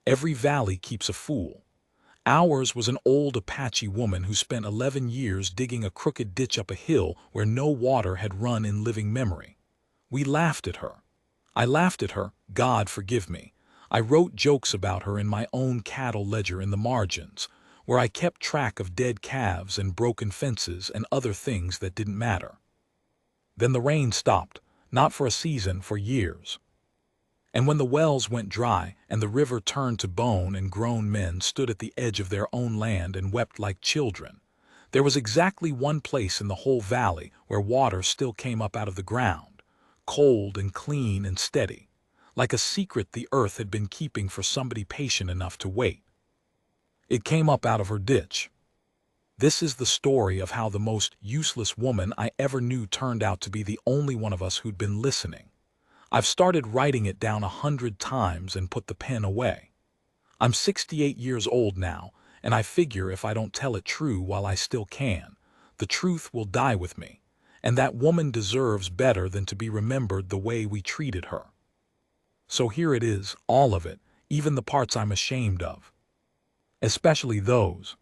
Every valley keeps a fool. Ours was an old Apache woman who spent 11 years digging a crooked ditch up a hill where no water had run in living memory. We laughed at her. I laughed at her, God forgive me. I wrote jokes about her in my own cattle ledger in the margins, where I kept track of dead calves and broken fences and other things that didn't matter. Then the rain stopped, not for a season, for years. And when the wells went dry and the river turned to bone and grown men stood at the edge of their own land and wept like children, there was exactly one place in the whole valley where water still came up out of the ground, cold and clean and steady, like a secret the earth had been keeping for somebody patient enough to wait. It came up out of her ditch. This is the story of how the most useless woman I ever knew turned out to be the only one of us who'd been listening. I've started writing it down 100 times and put the pen away. I'm 68 years old now, and I figure if I don't tell it true while I still can, the truth will die with me, and that woman deserves better than to be remembered the way we treated her. So here it is, all of it, even the parts I'm ashamed of. Especially those.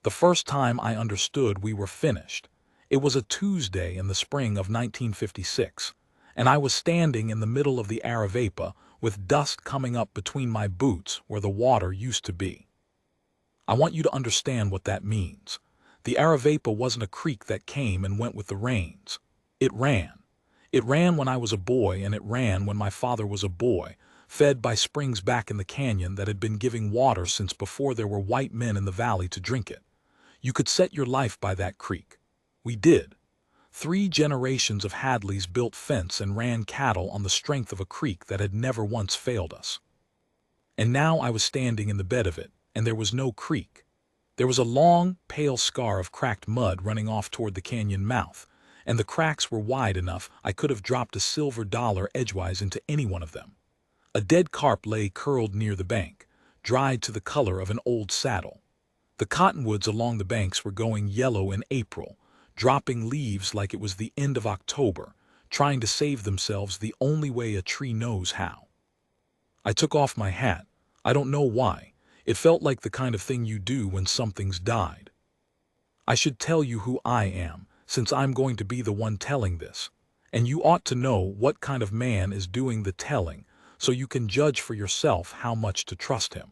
The first time I understood we were finished, it was a Tuesday in the spring of 1956. And I was standing in the middle of the Aravaipa with dust coming up between my boots where the water used to be. I want you to understand what that means. The Aravaipa wasn't a creek that came and went with the rains. It ran. It ran when I was a boy, and it ran when my father was a boy, fed by springs back in the canyon that had been giving water since before there were white men in the valley to drink it. You could set your life by that creek. We did. 3 generations of Hadleys built fence and ran cattle on the strength of a creek that had never once failed us. And now I was standing in the bed of it, and there was no creek. There was a long, pale scar of cracked mud running off toward the canyon mouth, and the cracks were wide enough I could have dropped a silver dollar edgewise into any one of them. A dead carp lay curled near the bank, dried to the color of an old saddle. The cottonwoods along the banks were going yellow in April, dropping leaves like it was the end of October, trying to save themselves the only way a tree knows how. I took off my hat. I don't know why. It felt like the kind of thing you do when something's died. I should tell you who I am, since I'm going to be the one telling this. And you ought to know what kind of man is doing the telling, so you can judge for yourself how much to trust him.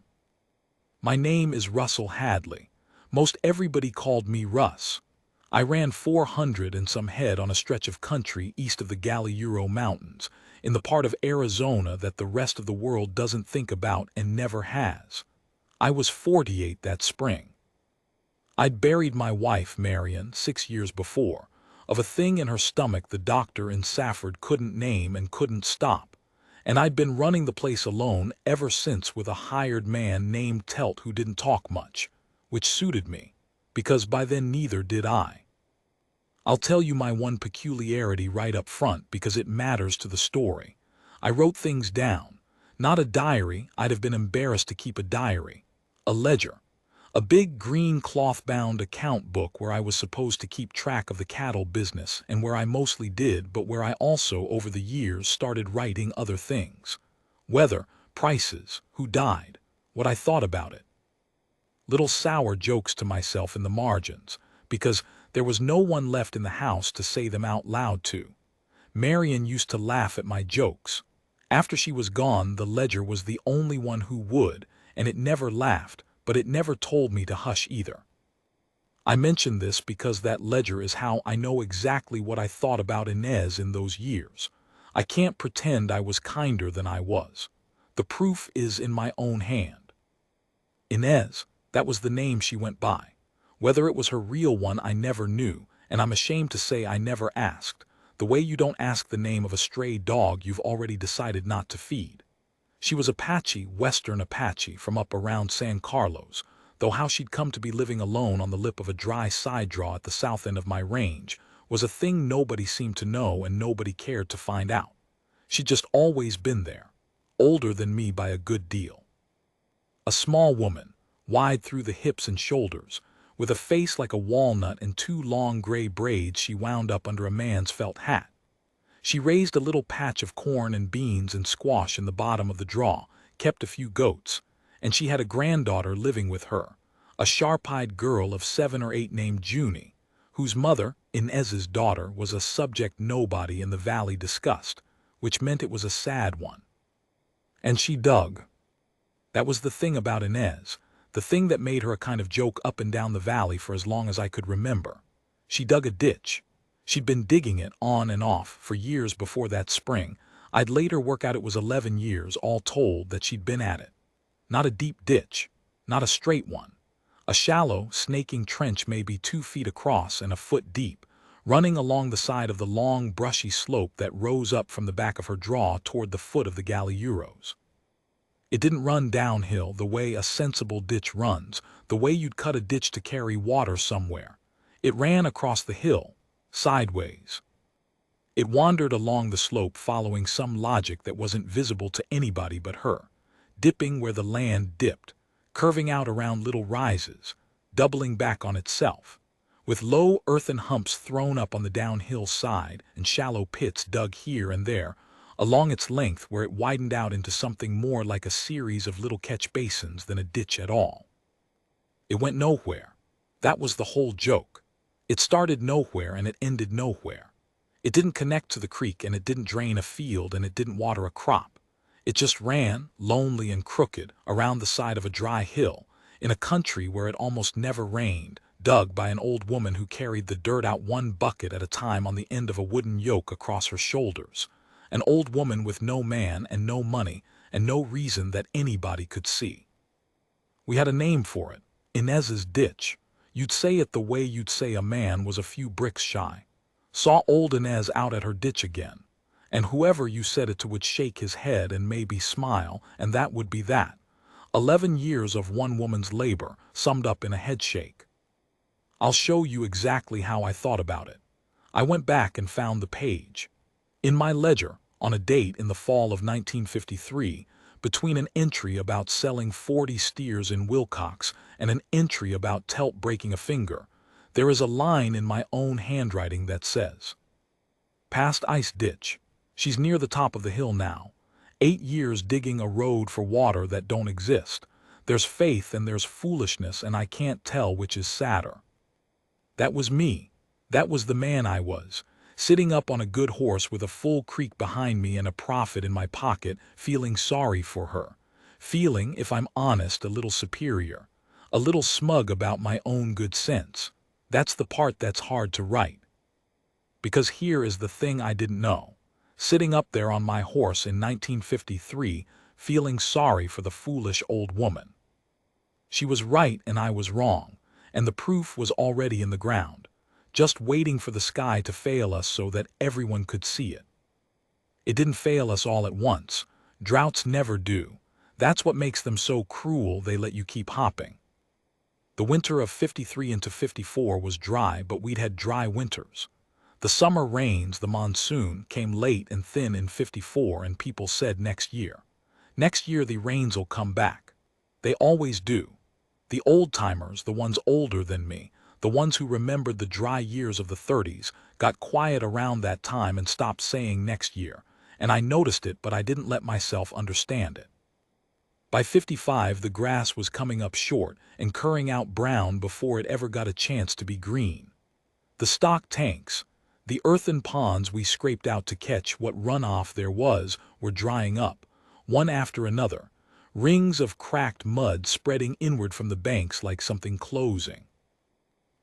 My name is Russell Hadley. Most everybody called me Russ. I ran 400 and some head on a stretch of country east of the Galliuro Mountains, in the part of Arizona that the rest of the world doesn't think about and never has. I was 48 that spring. I'd buried my wife, Marion, 6 years before, of a thing in her stomach the doctor in Safford couldn't name and couldn't stop, and I'd been running the place alone ever since with a hired man named Telt who didn't talk much, which suited me, because by then neither did I. I'll tell you my one peculiarity right up front because it matters to the story. I wrote things down. Not a diary, I'd have been embarrassed to keep a diary. A ledger. A big green cloth-bound account book where I was supposed to keep track of the cattle business and where I mostly did, but where I also, over the years, started writing other things. Weather, prices, who died, what I thought about it. Little sour jokes to myself in the margins, because there was no one left in the house to say them out loud to. Marion used to laugh at my jokes. After she was gone, the ledger was the only one who would, and it never laughed, but it never told me to hush either. I mention this because that ledger is how I know exactly what I thought about Inez in those years. I can't pretend I was kinder than I was. The proof is in my own hand. Inez. That was the name she went by. Whether it was her real one I never knew, and I'm ashamed to say I never asked, the way you don't ask the name of a stray dog you've already decided not to feed. She was Apache, Western Apache, from up around San Carlos, though how she'd come to be living alone on the lip of a dry side draw at the south end of my range was a thing nobody seemed to know and nobody cared to find out. She'd just always been there, older than me by a good deal. A small woman, wide through the hips and shoulders, with a face like a walnut and 2 long gray braids she wound up under a man's felt hat. She raised a little patch of corn and beans and squash in the bottom of the draw, kept a few goats, and she had a granddaughter living with her, a sharp-eyed girl of 7 or 8 named Junie, whose mother, Inez's daughter, was a subject nobody in the valley discussed, which meant it was a sad one. And she dug. That was the thing about Inez, the thing that made her a kind of joke up and down the valley for as long as I could remember. She dug a ditch. She'd been digging it on and off for years before that spring. I'd later work out it was 11 years, all told, that she'd been at it. Not a deep ditch, not a straight one. A shallow, snaking trench maybe 2 feet across and a foot deep, running along the side of the long, brushy slope that rose up from the back of her draw toward the foot of the Galliuros. It didn't run downhill the way a sensible ditch runs, the way you'd cut a ditch to carry water somewhere. It ran across the hill, sideways. It wandered along the slope following some logic that wasn't visible to anybody but her, dipping where the land dipped, curving out around little rises, doubling back on itself, with low earthen humps thrown up on the downhill side and shallow pits dug here and there, along its length where it widened out into something more like a series of little catch basins than a ditch at all. It went nowhere. That was the whole joke. It started nowhere and it ended nowhere. It didn't connect to the creek and it didn't drain a field and it didn't water a crop. It just ran, lonely and crooked, around the side of a dry hill, in a country where it almost never rained, dug by an old woman who carried the dirt out 1 bucket at a time on the end of a wooden yoke across her shoulders. An old woman with no man and no money and no reason that anybody could see. We had a name for it, Inez's ditch. You'd say it the way you'd say a man was a few bricks shy. Saw old Inez out at her ditch again, and whoever you said it to would shake his head and maybe smile, and that would be that. 11 years of one woman's labor summed up in a headshake. I'll show you exactly how I thought about it. I went back and found the page. In my ledger, on a date in the fall of 1953, between an entry about selling 40 steers in Wilcox and an entry about Telt breaking a finger, there is a line in my own handwriting that says, "Past Ice Ditch. She's near the top of the hill now. 8 years digging a road for water that don't exist. There's faith and there's foolishness and I can't tell which is sadder." That was me. That was the man I was, sitting up on a good horse with a full creek behind me and a profit in my pocket, feeling sorry for her. Feeling, if I'm honest, a little superior. A little smug about my own good sense. That's the part that's hard to write. Because here is the thing I didn't know. Sitting up there on my horse in 1953, feeling sorry for the foolish old woman. She was right and I was wrong, and the proof was already in the ground, just waiting for the sky to fail us so that everyone could see it. It didn't fail us all at once. Droughts never do. That's what makes them so cruel, they let you keep hopping. The winter of 53 into 54 was dry, but we'd had dry winters. The summer rains, the monsoon, came late and thin in 54, and people said next year the rains'll come back. They always do. The old-timers, the ones older than me, the ones who remembered the dry years of the 30s, got quiet around that time and stopped saying next year, and I noticed it, but I didn't let myself understand it. By 55, the grass was coming up short and curring out brown before it ever got a chance to be green. The stock tanks, the earthen ponds we scraped out to catch what runoff there was, were drying up, one after another, rings of cracked mud spreading inward from the banks like something closing.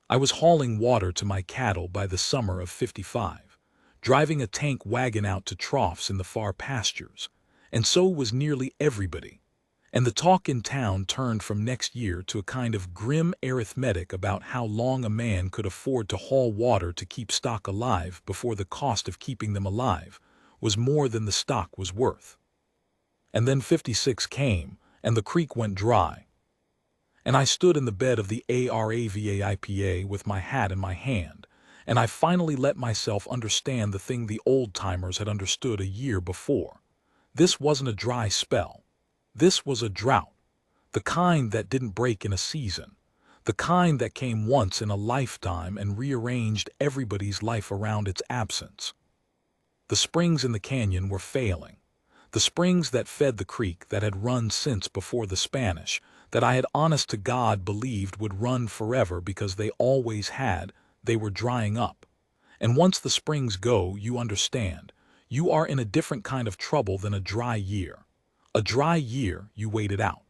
I was hauling water to my cattle by the summer of 55, driving a tank wagon out to troughs in the far pastures, and so was nearly everybody. And the talk in town turned from next year to a kind of grim arithmetic about how long a man could afford to haul water to keep stock alive before the cost of keeping them alive was more than the stock was worth. And then 56 came, and the creek went dry. And I stood in the bed of the AravaIPA with my hat in my hand, and I finally let myself understand the thing the old-timers had understood a year before. This wasn't a dry spell. This was a drought, the kind that didn't break in a season, the kind that came once in a lifetime and rearranged everybody's life around its absence. The springs in the canyon were failing. The springs that fed the creek that had run since before the Spanish, that I had honest to God believed would run forever because they always had, they were drying up. And once the springs go, you understand, you are in a different kind of trouble than a dry year. A dry year, you wait it out.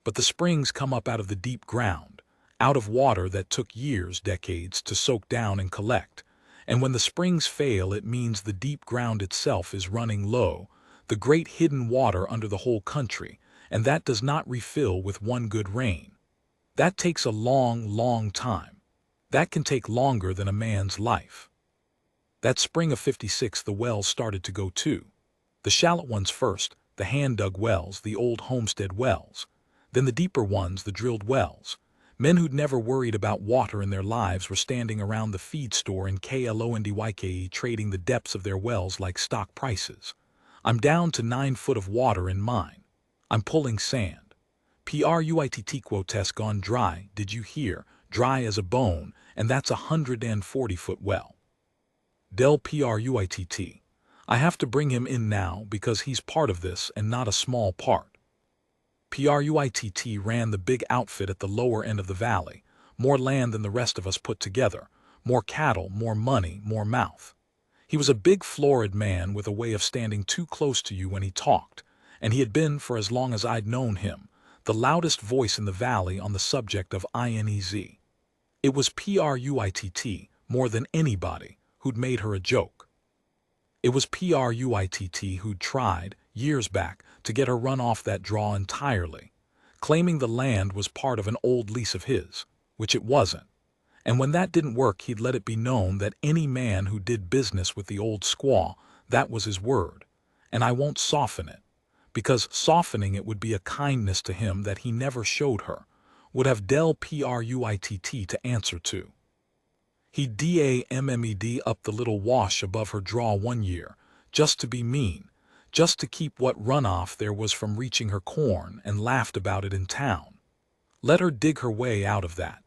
But the springs come up out of the deep ground, out of water that took years, decades to soak down and collect. And when the springs fail, it means the deep ground itself is running low, the great hidden water under the whole country, and that does not refill with one good rain. That takes a long, long time. That can take longer than a man's life. That spring of '56 the wells started to go too. The shallow ones first, the hand-dug wells, the old homestead wells. Then the deeper ones, the drilled wells. Men who'd never worried about water in their lives were standing around the feed store in Klondyke trading the depths of their wells like stock prices. I'm down to 9 foot of water in mine. I'm pulling sand. Pruitt quotes gone dry, did you hear? Dry as a bone, and that's 140-foot well. Del Pruitt. I have to bring him in now because he's part of this and not a small part. Pruitt ran the big outfit at the lower end of the valley, more land than the rest of us put together, more cattle, more money, more mouth. He was a big florid man with a way of standing too close to you when he talked, and he had been, for as long as I'd known him, the loudest voice in the valley on the subject of INEZ. It was Pruitt, more than anybody, who'd made her a joke. It was Pruitt who'd tried, years back, to get her run off that draw entirely, claiming the land was part of an old lease of his, which it wasn't. And when that didn't work, he'd let it be known that any man who did business with the old squaw, that was his word. And I won't soften it, because softening it would be a kindness to him that he never showed her, would have Del Pruitt to answer to. He'd dammed up the little wash above her draw one year, just to be mean, just to keep what runoff there was from reaching her corn, and laughed about it in town. Let her dig her way out of that.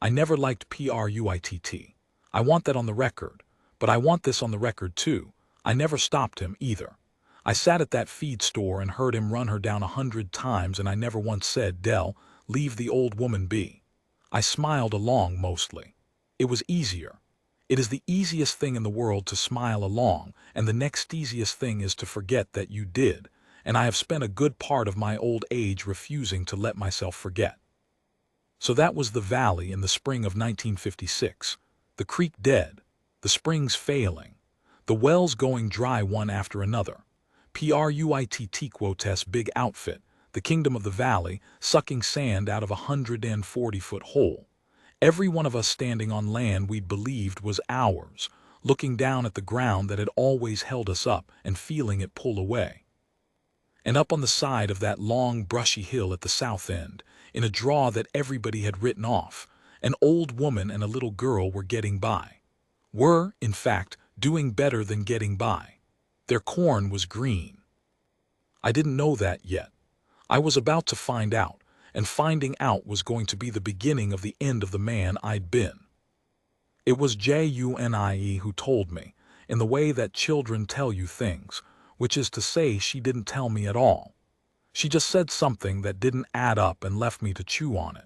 I never liked Pruitt. I want that on the record, but I want this on the record too. I never stopped him either. I sat at that feed store and heard him run her down 100 times, and I never once said, Del, leave the old woman be. I smiled along mostly. It was easier. It is the easiest thing in the world to smile along, and the next easiest thing is to forget that you did, and I have spent a good part of my old age refusing to let myself forget. So that was the valley in the spring of 1956, the creek dead, the springs failing, the wells going dry one after another, Pruitt quotes big outfit, the kingdom of the valley, sucking sand out of a 140-foot hole. Every one of us standing on land we'd believed was ours, looking down at the ground that had always held us up and feeling it pull away. And up on the side of that long brushy hill at the south end, in a draw that everybody had written off, an old woman and a little girl were getting by. Were, in fact, doing better than getting by. Their corn was green. I didn't know that yet. I was about to find out, and finding out was going to be the beginning of the end of the man I'd been. It was June who told me, in the way that children tell you things, which is to say she didn't tell me at all. She just said something that didn't add up and left me to chew on it.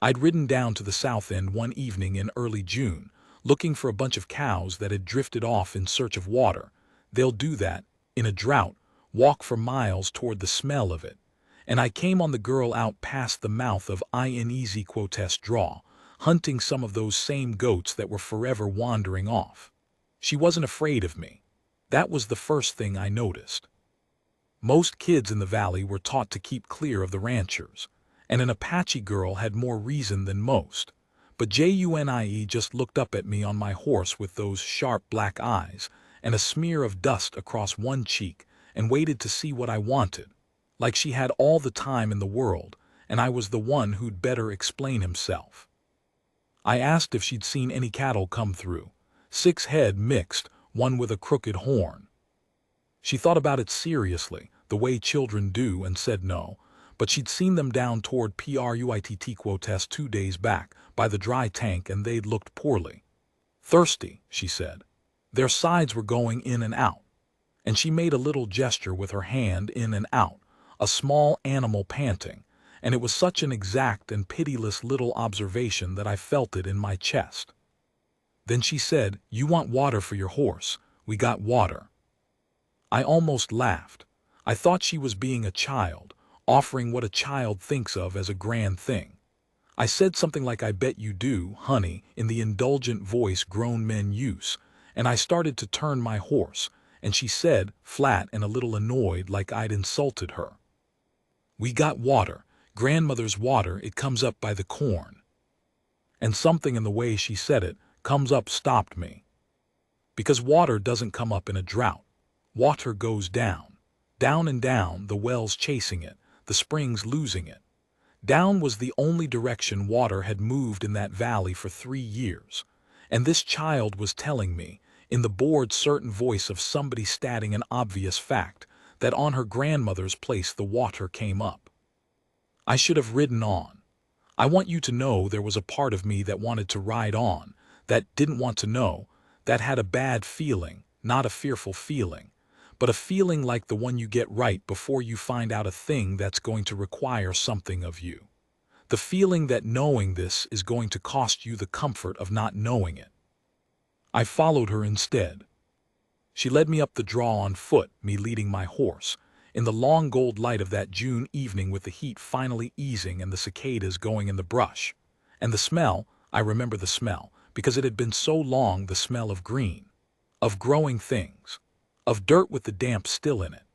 I'd ridden down to the south end one evening in early June, looking for a bunch of cows that had drifted off in search of water. They'll do that, in a drought, walk for miles toward the smell of it. And I came on the girl out past the mouth of INEZ quotes draw, hunting some of those same goats that were forever wandering off. She wasn't afraid of me. That was the first thing I noticed. Most kids in the valley were taught to keep clear of the ranchers, and an Apache girl had more reason than most. But June just looked up at me on my horse with those sharp black eyes and a smear of dust across one cheek, and waited to see what I wanted, like she had all the time in the world, and I was the one who'd better explain himself. I asked if she'd seen any cattle come through, 6 head mixed, one with a crooked horn. She thought about it seriously, the way children do, and said no, but she'd seen them down toward Pruitt quotes 2 days back, by the dry tank, and they'd looked poorly. Thirsty, she said. Their sides were going in and out. and she made a little gesture with her hand in and out, a small animal panting, and it was such an exact and pitiless little observation that I felt it in my chest. Then she said, "You want water for your horse? We got water." I almost laughed. I thought she was being a child, offering what a child thinks of as a grand thing. I said something like, "I bet you do, honey," in the indulgent voice grown men use, and I started to turn my horse, and she said, flat and a little annoyed like I'd insulted her, "We got water, grandmother's water, it comes up by the corn." And something in the way she said it, "comes up," stopped me. Because water doesn't come up in a drought. Water goes down. Down and down, the wells chasing it, the springs losing it. Down was the only direction water had moved in that valley for 3 years. And this child was telling me, in the bored certain voice of somebody stating an obvious fact, that on her grandmother's place the water came up. I should have ridden on. I want you to know there was a part of me that wanted to ride on, that didn't want to know, that had a bad feeling, not a fearful feeling, but a feeling like the one you get right before you find out a thing that's going to require something of you. The feeling that knowing this is going to cost you the comfort of not knowing it. I followed her instead. She led me up the draw on foot, me leading my horse, in the long gold light of that June evening with the heat finally easing and the cicadas going in the brush. And the smell, I remember the smell, because it had been so long, the smell of green, of growing things, of dirt with the damp still in it,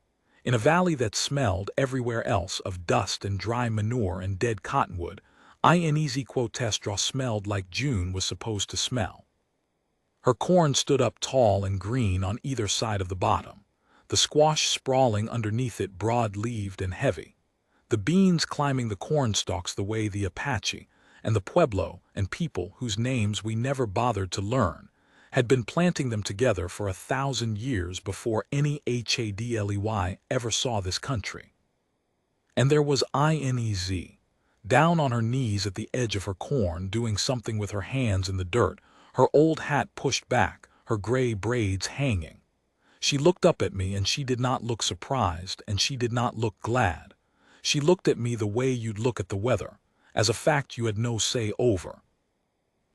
in a valley that smelled everywhere else of dust and dry manure and dead cottonwood. Draw smelled like June was supposed to smell. Her corn stood up tall and green on either side of the bottom, the squash sprawling underneath it broad-leaved and heavy, the beans climbing the cornstalks the way the Apache and the Pueblo and people whose names we never bothered to learn had been planting them together for 1,000 years before any Hadley ever saw this country. And there was Inez, down on her knees at the edge of her corn, doing something with her hands in the dirt, her old hat pushed back, her gray braids hanging. She looked up at me, and she did not look surprised, and she did not look glad. She looked at me the way you'd look at the weather, as a fact you had no say over.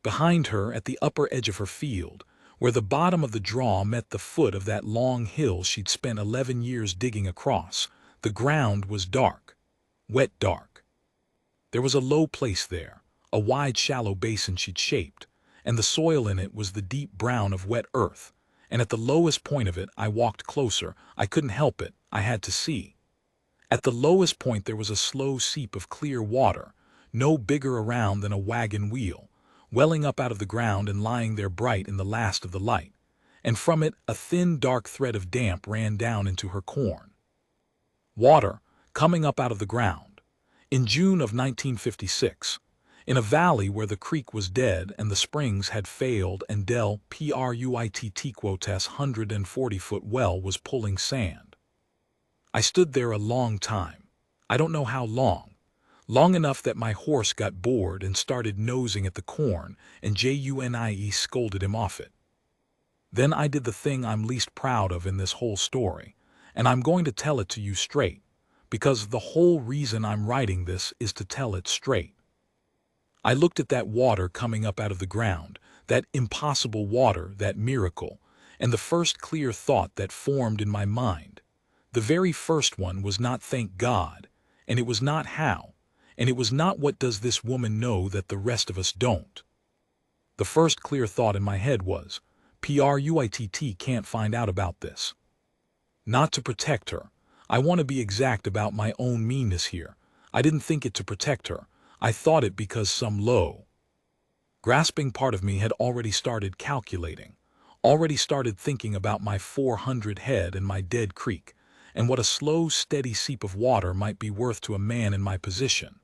Behind her, at the upper edge of her field, where the bottom of the draw met the foot of that long hill she'd spent 11 years digging across, the ground was dark, wet dark. There was a low place there, a wide shallow basin she'd shaped, and the soil in it was the deep brown of wet earth, and at the lowest point of it I walked closer. I couldn't help it, I had to see. At the lowest point there was a slow seep of clear water, no bigger around than a wagon wheel, welling up out of the ground and lying there bright in the last of the light, and from it a thin dark thread of damp ran down into her corn. Water, coming up out of the ground. In June of 1956, in a valley where the creek was dead and the springs had failed and Del Pruitt's 140-foot well was pulling sand. I stood there a long time. I don't know how long. Long enough that my horse got bored and started nosing at the corn, and June scolded him off it. Then I did the thing I'm least proud of in this whole story, and I'm going to tell it to you straight, because the whole reason I'm writing this is to tell it straight. I looked at that water coming up out of the ground, that impossible water, that miracle, and the first clear thought that formed in my mind, the very first one, was not "thank God," and it was not "how," and it was not "what does this woman know that the rest of us don't." The first clear thought in my head was, Pruitt can't find out about this. Not to protect her. I want to be exact about my own meanness here. I didn't think it to protect her. I thought it because some low, grasping part of me had already started calculating, already started thinking about my 400 head and my dead creek, and what a slow, steady seep of water might be worth to a man in my position.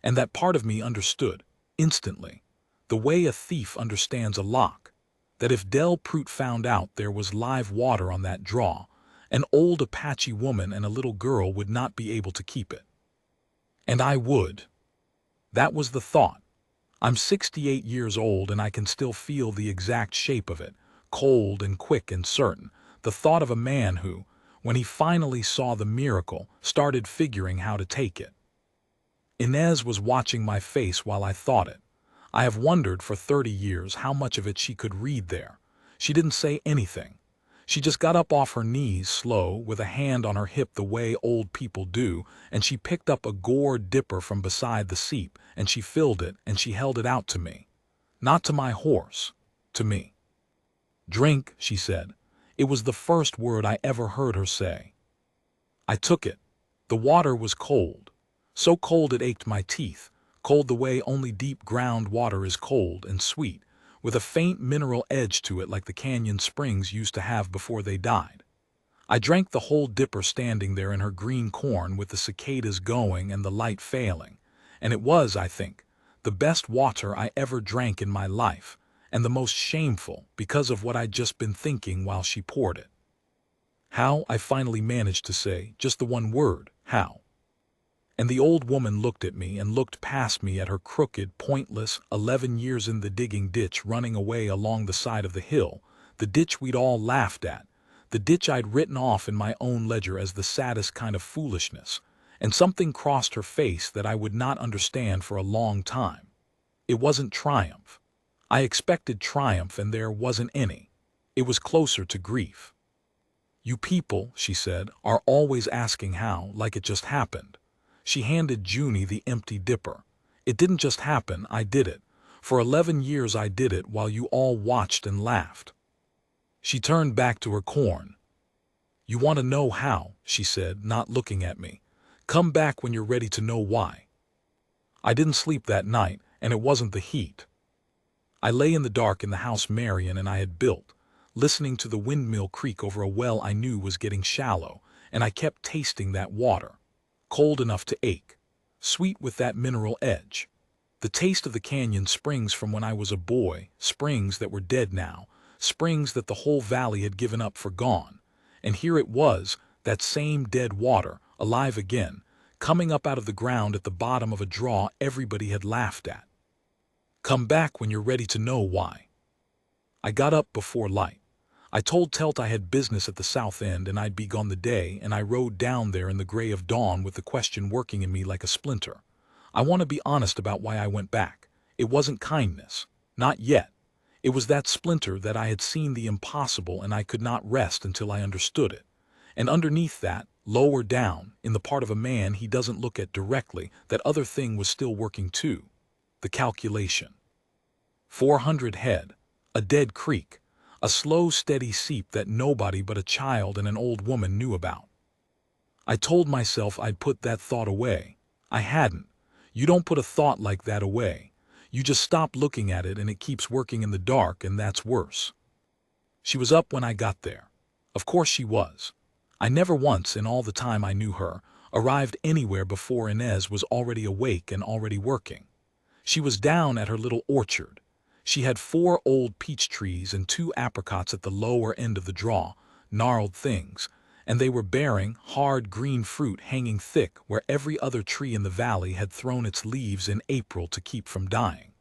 And that part of me understood, instantly, the way a thief understands a lock, that if Del Pruitt found out there was live water on that draw, an old Apache woman and a little girl would not be able to keep it. And I would. That was the thought. I'm 68 years old and I can still feel the exact shape of it, cold and quick and certain, the thought of a man who, when he finally saw the miracle, started figuring how to take it. Inez was watching my face while I thought it. I have wondered for 30 years how much of it she could read there. She didn't say anything. She just got up off her knees slow, with a hand on her hip the way old people do, and she picked up a gourd dipper from beside the seat, and she filled it, and she held it out to me. Not to my horse, to me. "Drink," she said. It was the first word I ever heard her say. I took it. The water was cold. So cold it ached my teeth, cold the way only deep ground water is cold and sweet, with a faint mineral edge to it like the canyon springs used to have before they died. I drank the whole dipper standing there in her green corn with the cicadas going and the light failing, and it was, I think, the best water I ever drank in my life, and the most shameful because of what I'd just been thinking while she poured it. "How?" I finally managed to say, just the one word, "how?" And the old woman looked at me and looked past me at her crooked, pointless, 11 years in the digging ditch running away along the side of the hill, the ditch we'd all laughed at, the ditch I'd written off in my own ledger as the saddest kind of foolishness, and something crossed her face that I would not understand for a long time. It wasn't triumph. I expected triumph and there wasn't any. It was closer to grief. "You people," she said, "are always asking how, like it just happened." She handed Junie the empty dipper. "It didn't just happen, I did it. For 11 years I did it while you all watched and laughed." She turned back to her corn. "You want to know how," she said, not looking at me. "Come back when you're ready to know why." I didn't sleep that night, and it wasn't the heat. I lay in the dark in the house Marion and I had built, listening to the windmill creak over a well I knew was getting shallow, and I kept tasting that water. Cold enough to ache, sweet with that mineral edge. The taste of the canyon springs from when I was a boy, springs that were dead now, springs that the whole valley had given up for gone. And here it was, that same dead water, alive again, coming up out of the ground at the bottom of a draw everybody had laughed at. "Come back when you're ready to know why." I got up before light. I told Telt I had business at the south end and I'd be gone the day, and I rode down there in the gray of dawn with the question working in me like a splinter. I want to be honest about why I went back. It wasn't kindness. Not yet. It was that splinter that I had seen the impossible and I could not rest until I understood it. And underneath that, lower down, in the part of a man he doesn't look at directly, that other thing was still working too. The calculation. 400 head. A dead creek. A slow, steady seep that nobody but a child and an old woman knew about. I told myself I'd put that thought away. I hadn't. You don't put a thought like that away. You just stop looking at it and it keeps working in the dark, and that's worse. She was up when I got there. Of course she was. I never once, in all the time I knew her, arrived anywhere before Inez was already awake and already working. She was down at her little orchard. She had 4 old peach trees and 2 apricots at the lower end of the draw, gnarled things, and they were bearing hard green fruit hanging thick where every other tree in the valley had thrown its leaves in April to keep from dying.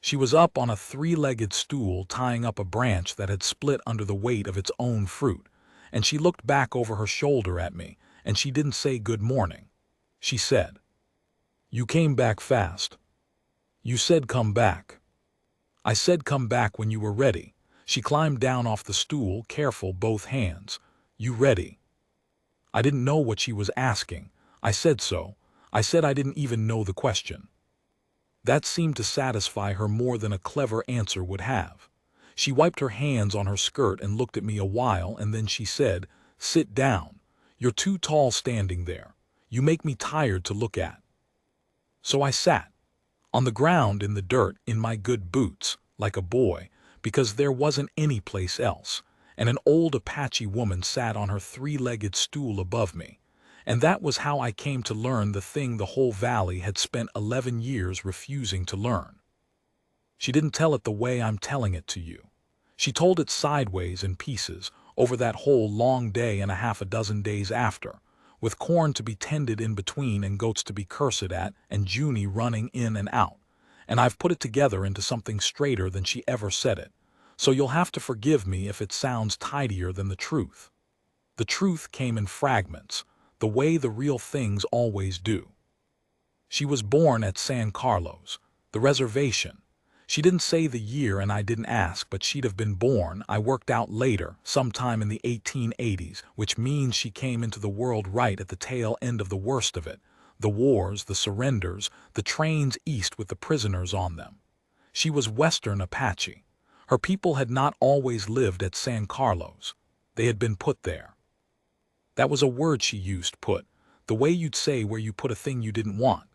She was up on a 3-legged stool tying up a branch that had split under the weight of its own fruit, and she looked back over her shoulder at me, and she didn't say good morning. She said, "You came back fast. You said come back." I said come back when you were ready. She climbed down off the stool, careful both hands. "You ready?" I didn't know what she was asking. I said so. I said I didn't even know the question. That seemed to satisfy her more than a clever answer would have. She wiped her hands on her skirt and looked at me a while, and then she said, "Sit down. You're too tall standing there. You make me tired to look at." So I sat. On the ground in the dirt, in my good boots, like a boy, because there wasn't any place else, and an old Apache woman sat on her 3-legged stool above me, and that was how I came to learn the thing the whole valley had spent 11 years refusing to learn. She didn't tell it the way I'm telling it to you. She told it sideways in pieces, over that whole long day and a half a dozen days after, with corn to be tended in between and goats to be cursed at and Junie running in and out, and I've put it together into something straighter than she ever said it, so you'll have to forgive me if it sounds tidier than the truth. The truth came in fragments, the way the real things always do. She was born at San Carlos, the reservation. She didn't say the year and I didn't ask, but she'd have been born, I worked out later, sometime in the 1880s, which means she came into the world right at the tail end of the worst of it. The wars, the surrenders, the trains east with the prisoners on them. She was Western Apache. Her people had not always lived at San Carlos. They had been put there. That was a word she used, put, the way you'd say where you put a thing you didn't want.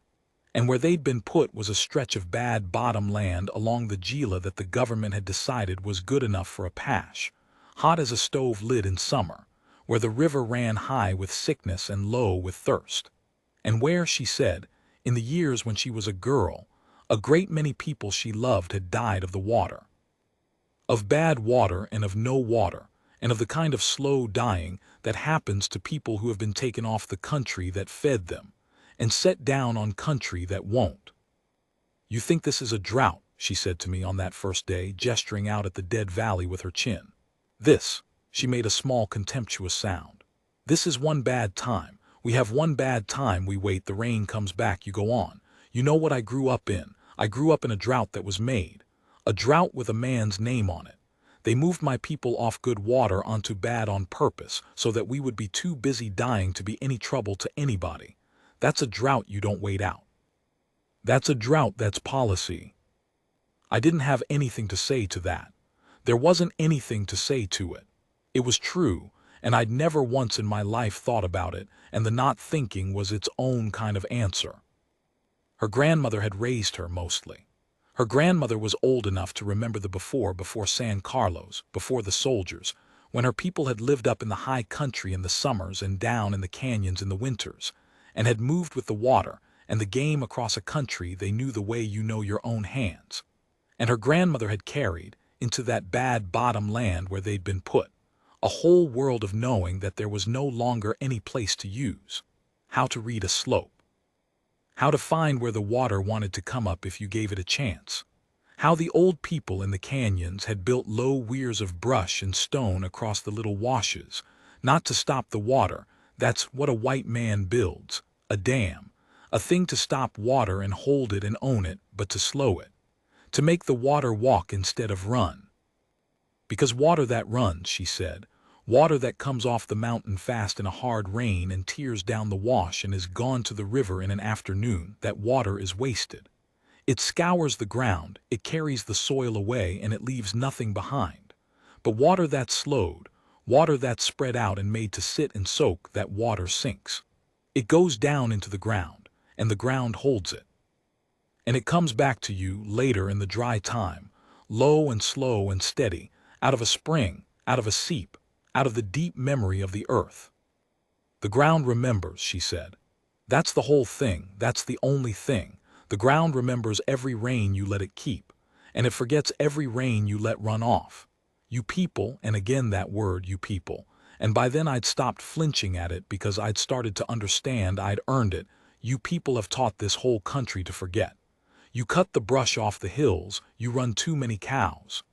And where they'd been put was a stretch of bad bottom land along the Gila that the government had decided was good enough for Apache, hot as a stove lid in summer, where the river ran high with sickness and low with thirst. And where, she said, in the years when she was a girl, a great many people she loved had died of the water. Of bad water and of no water, and of the kind of slow dying that happens to people who have been taken off the country that fed them, and set down on country that won't. You think this is a drought, she said to me on that first day, gesturing out at the dead valley with her chin. This, she made a small contemptuous sound. This is one bad time. We have one bad time, we wait, the rain comes back, you go on. You know what I grew up in? I grew up in a drought that was made. A drought with a man's name on it. They moved my people off good water onto bad on purpose, so that we would be too busy dying to be any trouble to anybody. That's a drought you don't wait out. That's a drought, that's policy. I didn't have anything to say to that. There wasn't anything to say to it. It was true, and I'd never once in my life thought about it, and the not thinking was its own kind of answer. Her grandmother had raised her, mostly. Her grandmother was old enough to remember the before San Carlos, before the soldiers, when her people had lived up in the high country in the summers and down in the canyons in the winters, and had moved with the water and the game across a country they knew the way you know your own hands. And her grandmother had carried, into that bad bottom land where they'd been put, a whole world of knowing that there was no longer any place to use, how to read a slope, how to find where the water wanted to come up if you gave it a chance, how the old people in the canyons had built low weirs of brush and stone across the little washes, not to stop the water. That's what a white man builds, a dam, a thing to stop water and hold it and own it, but to slow it, to make the water walk instead of run. Because water that runs, she said, water that comes off the mountain fast in a hard rain and tears down the wash and is gone to the river in an afternoon, that water is wasted. It scours the ground, it carries the soil away, and it leaves nothing behind. But water that's slowed, water that's spread out and made to sit and soak, that water sinks. It goes down into the ground, and the ground holds it. And it comes back to you later in the dry time, low and slow and steady, out of a spring, out of a seep, out of the deep memory of the earth. The ground remembers, she said. That's the whole thing, that's the only thing. The ground remembers every rain you let it keep, and it forgets every rain you let run off. You people, and again that word, you people, and by then I'd stopped flinching at it because I'd started to understand I'd earned it. You people have taught this whole country to forget. You cut the brush off the hills, you run too many cows.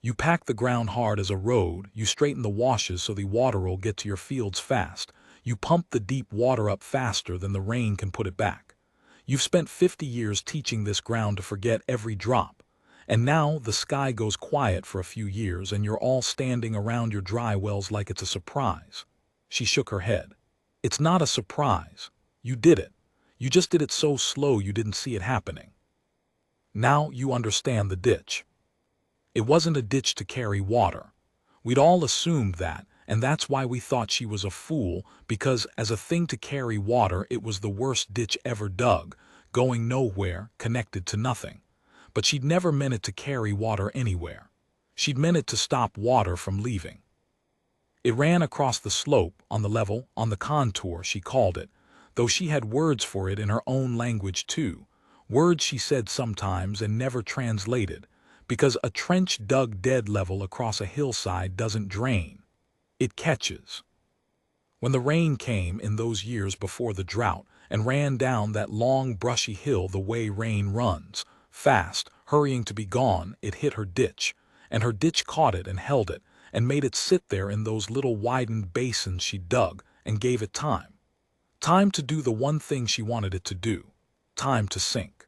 You pack the ground hard as a road, you straighten the washes so the water'll get to your fields fast. You pump the deep water up faster than the rain can put it back. You've spent 50 years teaching this ground to forget every drop. And now the sky goes quiet for a few years and you're all standing around your dry wells like it's a surprise. She shook her head. It's not a surprise. You did it. You just did it so slow you didn't see it happening. Now you understand the ditch. It wasn't a ditch to carry water. We'd all assumed that, and that's why we thought she was a fool, because as a thing to carry water it was the worst ditch ever dug, going nowhere, connected to nothing. But she'd never meant it to carry water anywhere. She'd meant it to stop water from leaving. It ran across the slope, on the level, on the contour, she called it, though she had words for it in her own language too, words she said sometimes and never translated, because a trench dug dead level across a hillside doesn't drain. It catches. When the rain came in those years before the drought and ran down that long brushy hill the way rain runs, fast, hurrying to be gone, it hit her ditch, and her ditch caught it and held it, and made it sit there in those little widened basins she dug, and gave it time. Time to do the one thing she wanted it to do. Time to sink.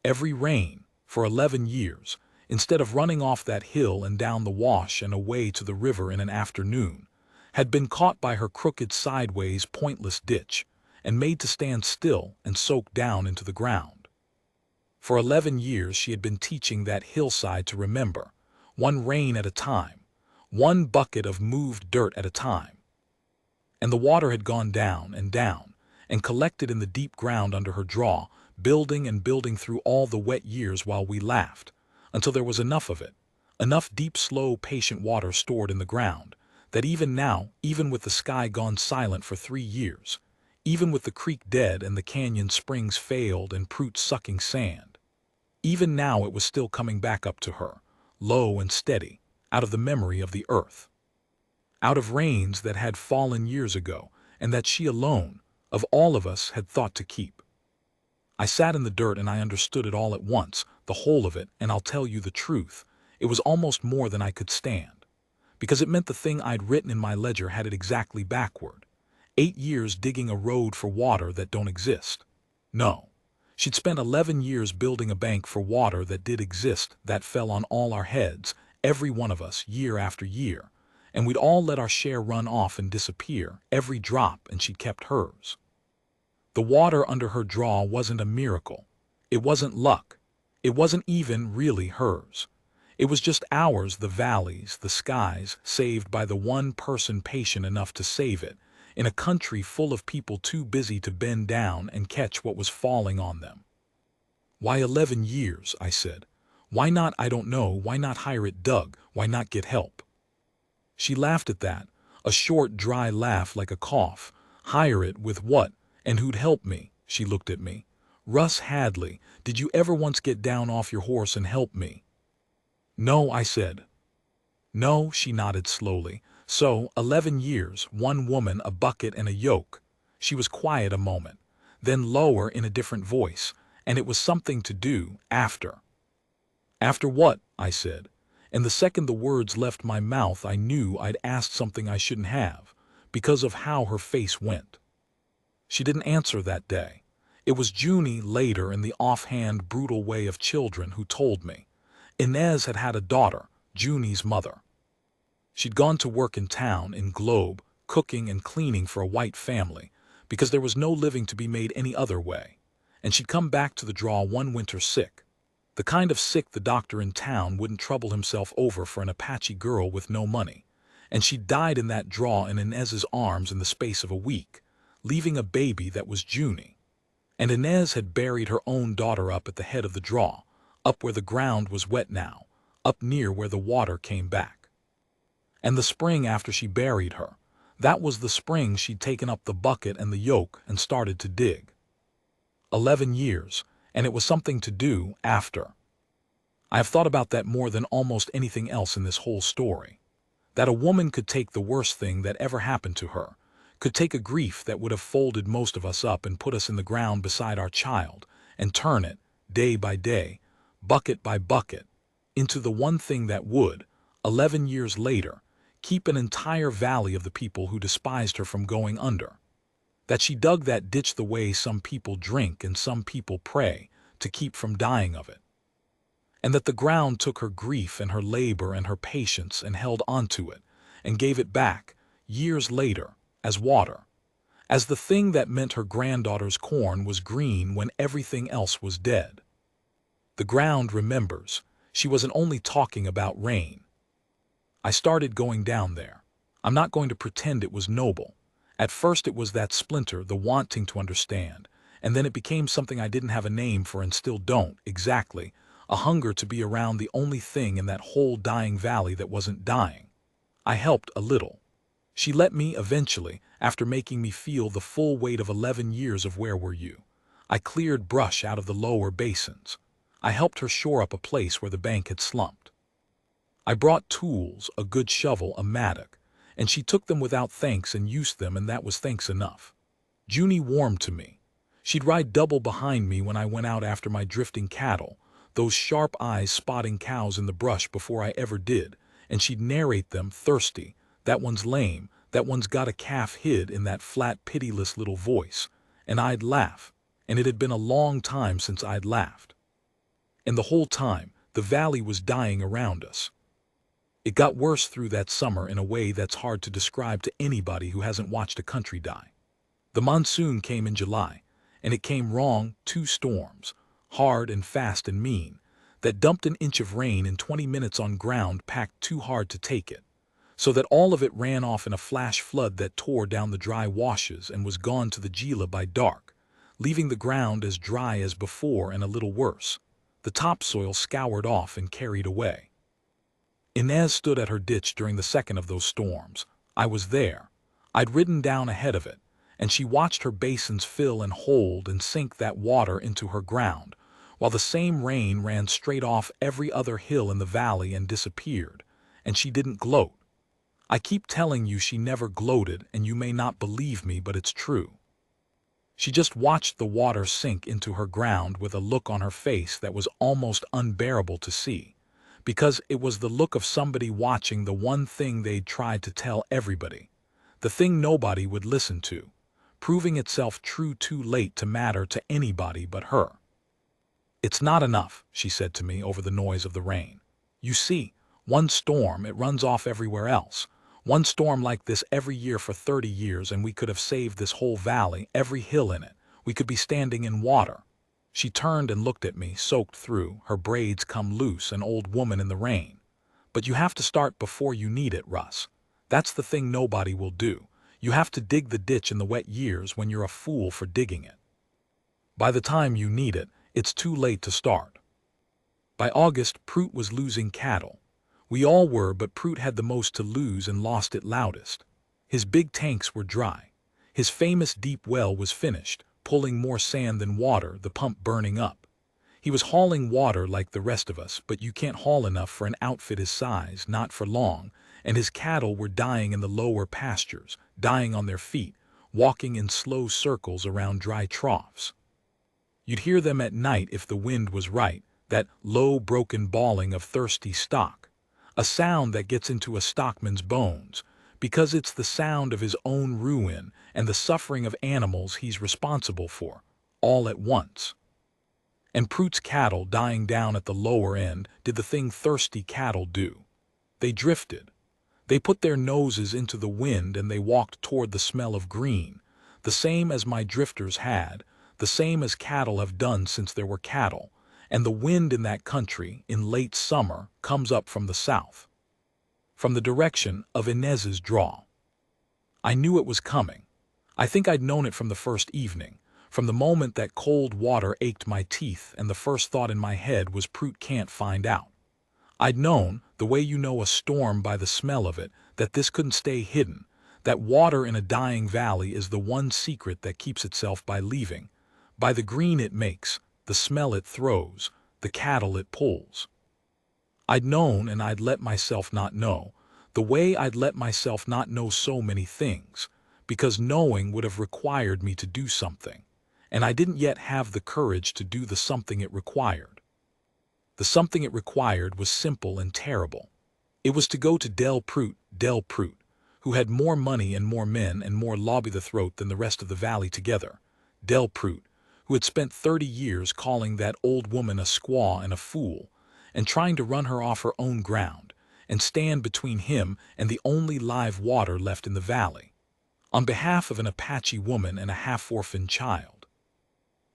Every rain, for 11 years, instead of running off that hill and down the wash and away to the river in an afternoon, had been caught by her crooked sideways pointless ditch and made to stand still and soak down into the ground. For 11 years she had been teaching that hillside to remember, one rain at a time, one bucket of moved dirt at a time. And the water had gone down and collected in the deep ground under her draw, building and building through all the wet years while we laughed, until there was enough of it, enough deep, slow, patient water stored in the ground, that even now, even with the sky gone silent for 3 years, even with the creek dead and the canyon springs failed and Prout sucking sand, even now it was still coming back up to her, low and steady, out of the memory of the earth. Out of rains that had fallen years ago and that she alone, of all of us, had thought to keep. I sat in the dirt and I understood it all at once, the whole of it, and I'll tell you the truth, it was almost more than I could stand. Because it meant the thing I'd written in my ledger had it exactly backward. 8 years digging a road for water that don't exist. No. She'd spent 11 years building a bank for water that did exist, that fell on all our heads, every one of us, year after year. And we'd all let our share run off and disappear, every drop, and she'd kept hers. The water under her draw wasn't a miracle. It wasn't luck. It wasn't even really hers. It was just ours, the valleys, the skies, saved by the one person patient enough to save it, in a country full of people too busy to bend down and catch what was falling on them. Why 11 years, I said. Why not, I don't know, why not hire it dug, why not get help? She laughed at that, a short, dry laugh like a cough. Hire it with what? And who'd help me? She looked at me. Russ Hadley, did you ever once get down off your horse and help me? No, I said. No, she nodded slowly. So, 11 years, one woman, a bucket and a yoke. She was quiet a moment, then lower in a different voice, and it was something to do after. After what? I said. And the second the words left my mouth I knew I'd asked something I shouldn't have, because of how her face went. She didn't answer that day. It was Junie later in the offhand, brutal way of children who told me. Inez had had a daughter, Junie's mother. She'd gone to work in town, in Globe, cooking and cleaning for a white family, because there was no living to be made any other way, and she'd come back to the draw one winter sick. The kind of sick the doctor in town wouldn't trouble himself over for an Apache girl with no money, and she died in that draw in Inez's arms in the space of a week, leaving a baby that was Junie. And Inez had buried her own daughter up at the head of the draw, up where the ground was wet now, up near where the water came back. And the spring after she buried her, that was the spring she'd taken up the bucket and the yoke and started to dig. 11 years, and it was something to do after. I have thought about that more than almost anything else in this whole story. That a woman could take the worst thing that ever happened to her, could take a grief that would have folded most of us up and put us in the ground beside our child, and turn it, day by day, bucket by bucket, into the one thing that would, 11 years later, keep an entire valley of the people who despised her from going under. That she dug that ditch the way some people drink and some people pray, to keep from dying of it. And that the ground took her grief and her labor and her patience and held onto it, and gave it back, years later, as water, as the thing that meant her granddaughter's corn was green when everything else was dead. The ground remembers. She wasn't only talking about rain. I started going down there. I'm not going to pretend it was noble. At first it was that splinter, the wanting to understand, and then it became something I didn't have a name for and still don't, exactly, a hunger to be around the only thing in that whole dying valley that wasn't dying. I helped a little. She let me eventually, after making me feel the full weight of 11 years of where were you. I cleared brush out of the lower basins. I helped her shore up a place where the bank had slumped. I brought tools, a good shovel, a mattock, and she took them without thanks and used them, and that was thanks enough. Junie warmed to me. She'd ride double behind me when I went out after my drifting cattle, those sharp eyes spotting cows in the brush before I ever did, and she'd narrate them thirsty. That one's lame, that one's got a calf hid in that flat, pitiless little voice. And I'd laugh, and it had been a long time since I'd laughed. And the whole time, the valley was dying around us. It got worse through that summer in a way that's hard to describe to anybody who hasn't watched a country die. The monsoon came in July, and it came wrong, 2 storms, hard and fast and mean, that dumped an inch of rain in 20 minutes on ground packed too hard to take it, so that all of it ran off in a flash flood that tore down the dry washes and was gone to the Gila by dark, leaving the ground as dry as before and a little worse, the topsoil scoured off and carried away. Inez stood at her ditch during the second of those storms. I was there. I'd ridden down ahead of it, and she watched her basins fill and hold and sink that water into her ground, while the same rain ran straight off every other hill in the valley and disappeared, and she didn't gloat. I keep telling you she never gloated, and you may not believe me, but it's true. She just watched the water sink into her ground with a look on her face that was almost unbearable to see, because it was the look of somebody watching the one thing they'd tried to tell everybody, the thing nobody would listen to, proving itself true too late to matter to anybody but her. "It's not enough," she said to me over the noise of the rain. "You see, one storm, it runs off everywhere else. One storm like this every year for 30 years and we could have saved this whole valley, every hill in it. We could be standing in water." She turned and looked at me, soaked through, her braids come loose, an old woman in the rain. "But you have to start before you need it, Russ. That's the thing nobody will do. You have to dig the ditch in the wet years when you're a fool for digging it. By the time you need it, it's too late to start." By August, Prout was losing cattle. We all were, but Prout had the most to lose and lost it loudest. His big tanks were dry. His famous deep well was finished, pulling more sand than water, the pump burning up. He was hauling water like the rest of us, but you can't haul enough for an outfit his size, not for long, and his cattle were dying in the lower pastures, dying on their feet, walking in slow circles around dry troughs. You'd hear them at night if the wind was right, that low, broken bawling of thirsty stock, a sound that gets into a stockman's bones, because it's the sound of his own ruin and the suffering of animals he's responsible for, all at once. And Prout's cattle, dying down at the lower end, did the thing thirsty cattle do. They drifted. They put their noses into the wind and they walked toward the smell of green, the same as my drifters had, the same as cattle have done since there were cattle, and the wind in that country, in late summer, comes up from the south, from the direction of Inez's draw. I knew it was coming. I think I'd known it from the first evening, from the moment that cold water ached my teeth and the first thought in my head was Prout can't find out. I'd known, the way you know a storm by the smell of it, that this couldn't stay hidden, that water in a dying valley is the one secret that keeps itself by leaving, by the green it makes, the smell it throws, the cattle it pulls. I'd known, and I'd let myself not know, the way I'd let myself not know so many things, because knowing would have required me to do something, and I didn't yet have the courage to do the something it required. The something it required was simple and terrible. It was to go to Del Prout, who had more money and more men and more lobby the throat than the rest of the valley together. Del Prout, who had spent 30 years calling that old woman a squaw and a fool, and trying to run her off her own ground, and stand between him and the only live water left in the valley, on behalf of an Apache woman and a half-orphaned child.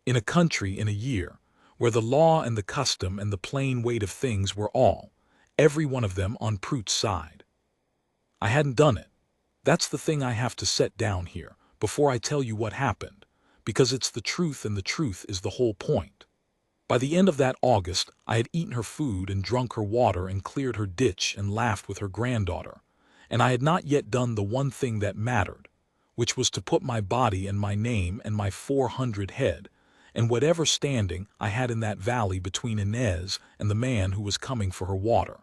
In a country, in a year, where the law and the custom and the plain weight of things were all, every one of them on Prout's side. I hadn't done it. That's the thing I have to set down here, before I tell you what happened, because it's the truth and the truth is the whole point. By the end of that August, I had eaten her food and drunk her water and cleared her ditch and laughed with her granddaughter, and I had not yet done the one thing that mattered, which was to put my body and my name and my 400 head, and whatever standing I had in that valley between Inez and the man who was coming for her water.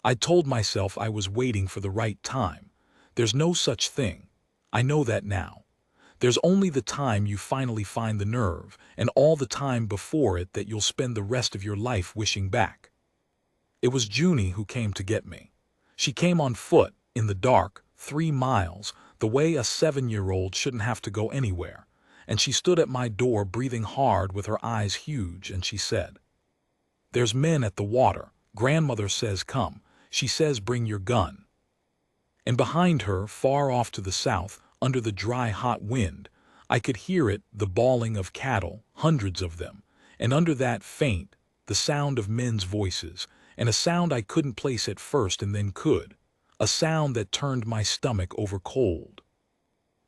I'd told myself I was waiting for the right time. There's no such thing. I know that now. There's only the time you finally find the nerve, and all the time before it that you'll spend the rest of your life wishing back. It was Junie who came to get me. She came on foot, in the dark, 3 miles, the way a 7-year-old shouldn't have to go anywhere, and she stood at my door breathing hard with her eyes huge, and she said, "There's men at the water. Grandmother says come. She says bring your gun." And behind her, far off to the south, under the dry hot wind, I could hear it, the bawling of cattle, hundreds of them, and under that faint, the sound of men's voices, and a sound I couldn't place at first and then could, a sound that turned my stomach over cold.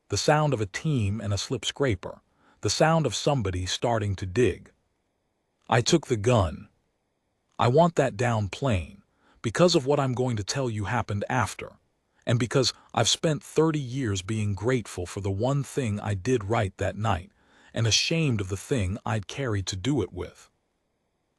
The sound of a team and a slip scraper, the sound of somebody starting to dig. I took the gun. I want that down plain, because of what I'm going to tell you happened after, and because I've spent 30 years being grateful for the one thing I did right that night, and ashamed of the thing I'd carried to do it with.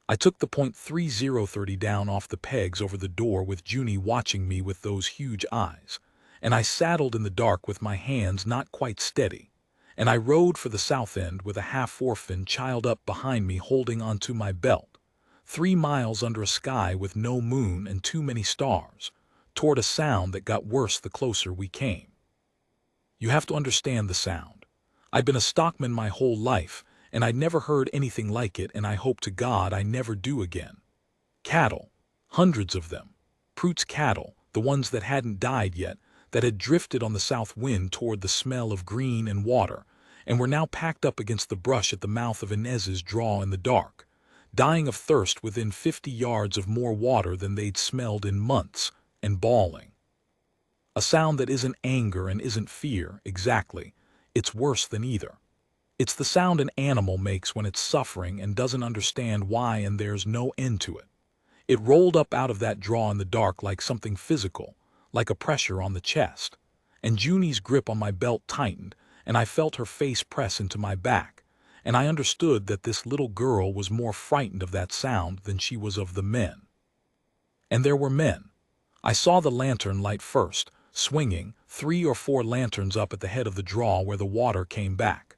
I took the .3030 down off the pegs over the door with Junie watching me with those huge eyes, and I saddled in the dark with my hands not quite steady, and I rode for the south end with a half-orphan child up behind me holding onto my belt, 3 miles under a sky with no moon and too many stars, toward a sound that got worse the closer we came. You have to understand the sound. I'd been a stockman my whole life, and I'd never heard anything like it, and I hope to God I never do again. Cattle, hundreds of them. Prout's cattle, the ones that hadn't died yet, that had drifted on the south wind toward the smell of green and water, and were now packed up against the brush at the mouth of Inez's draw in the dark, dying of thirst within 50 yards of more water than they'd smelled in months, and bawling. A sound that isn't anger and isn't fear, exactly. It's worse than either. It's the sound an animal makes when it's suffering and doesn't understand why, and there's no end to it. It rolled up out of that draw in the dark like something physical, like a pressure on the chest. And Junie's grip on my belt tightened, and I felt her face press into my back, and I understood that this little girl was more frightened of that sound than she was of the men. And there were men. I saw the lantern light first, swinging, 3 or 4 lanterns up at the head of the draw where the water came back.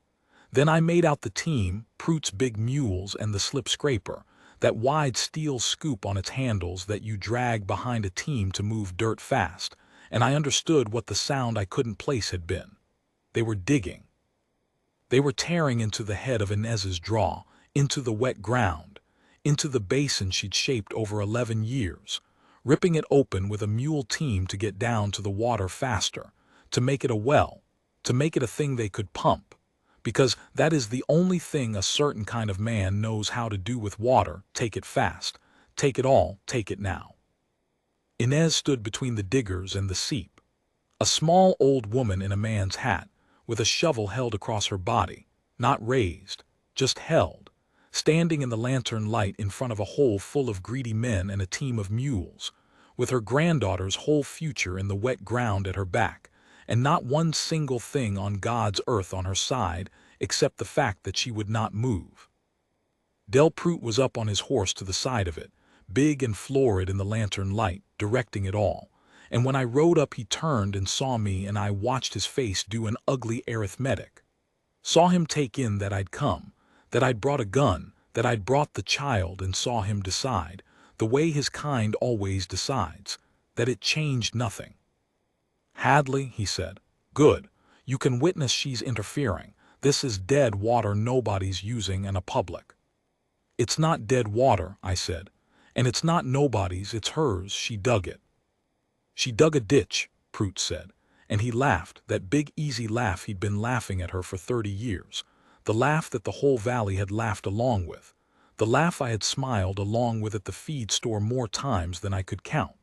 Then I made out the team, Prout's big mules and the slip scraper, that wide steel scoop on its handles that you drag behind a team to move dirt fast, and I understood what the sound I couldn't place had been. They were digging. They were tearing into the head of Inez's draw, into the wet ground, into the basin she'd shaped over 11 years, ripping it open with a mule team to get down to the water faster, to make it a well, to make it a thing they could pump, because that is the only thing a certain kind of man knows how to do with water. Take it fast, take it all, take it now. Inez stood between the diggers and the seep, a small old woman in a man's hat, with a shovel held across her body, not raised, just held, standing in the lantern light in front of a hole full of greedy men and a team of mules, with her granddaughter's whole future in the wet ground at her back, and not one single thing on God's earth on her side except the fact that she would not move. Del Prout was up on his horse to the side of it, big and florid in the lantern light, directing it all, and when I rode up he turned and saw me, and I watched his face do an ugly arithmetic. Saw him take in that I'd come, that I'd brought a gun, that I'd brought the child, and saw him decide, the way his kind always decides, that it changed nothing. "Hadley," he said, "good. You can witness she's interfering. This is dead water nobody's using and a public." "It's not dead water," I said, "and it's not nobody's, it's hers. She dug it." "She dug a ditch," Prout said, and he laughed, that big easy laugh he'd been laughing at her for 30 years, the laugh that the whole valley had laughed along with, the laugh I had smiled along with at the feed store more times than I could count.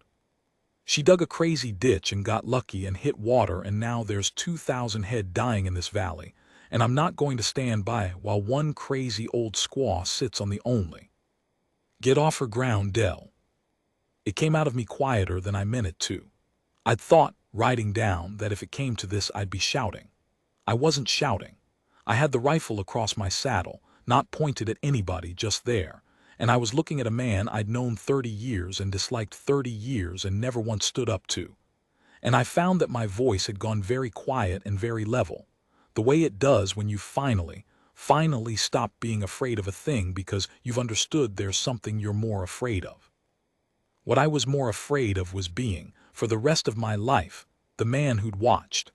"She dug a crazy ditch and got lucky and hit water, and now there's 2,000 head dying in this valley, and I'm not going to stand by while one crazy old squaw sits on the only." "Get off her ground, Del." It came out of me quieter than I meant it to. I'd thought, riding down, that if it came to this I'd be shouting. I wasn't shouting. I had the rifle across my saddle, not pointed at anybody, just there, and I was looking at a man I'd known 30 years and disliked 30 years and never once stood up to. And I found that my voice had gone very quiet and very level, the way it does when you finally stop being afraid of a thing because you've understood there's something you're more afraid of. What I was more afraid of was being, for the rest of my life, the man who'd watched.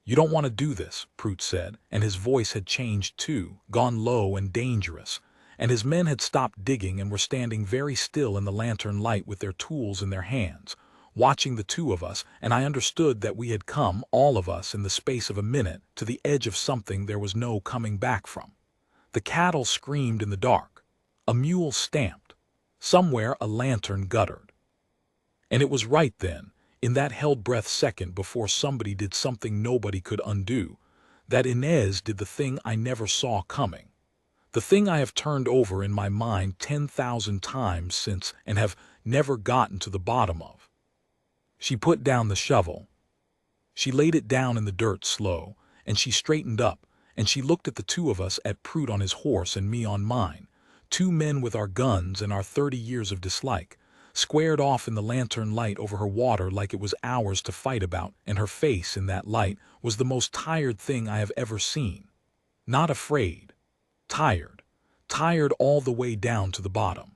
"You don't want to do this," Prout said, and his voice had changed too, gone low and dangerous, and his men had stopped digging and were standing very still in the lantern light with their tools in their hands, watching the two of us, and I understood that we had come, all of us, in the space of a minute, to the edge of something there was no coming back from. The cattle screamed in the dark. A mule stamped. Somewhere a lantern guttered. And it was right then, in that held-breath second before somebody did something nobody could undo, that Inez did the thing I never saw coming. The thing I have turned over in my mind 10,000 times since and have never gotten to the bottom of. She put down the shovel. She laid it down in the dirt slow, and she straightened up, and she looked at the two of us, at Prout on his horse and me on mine, two men with our guns and our 30 years of dislike, squared off in the lantern light over her water like it was ours to fight about, and her face in that light was the most tired thing I have ever seen. Not afraid. Tired. Tired all the way down to the bottom.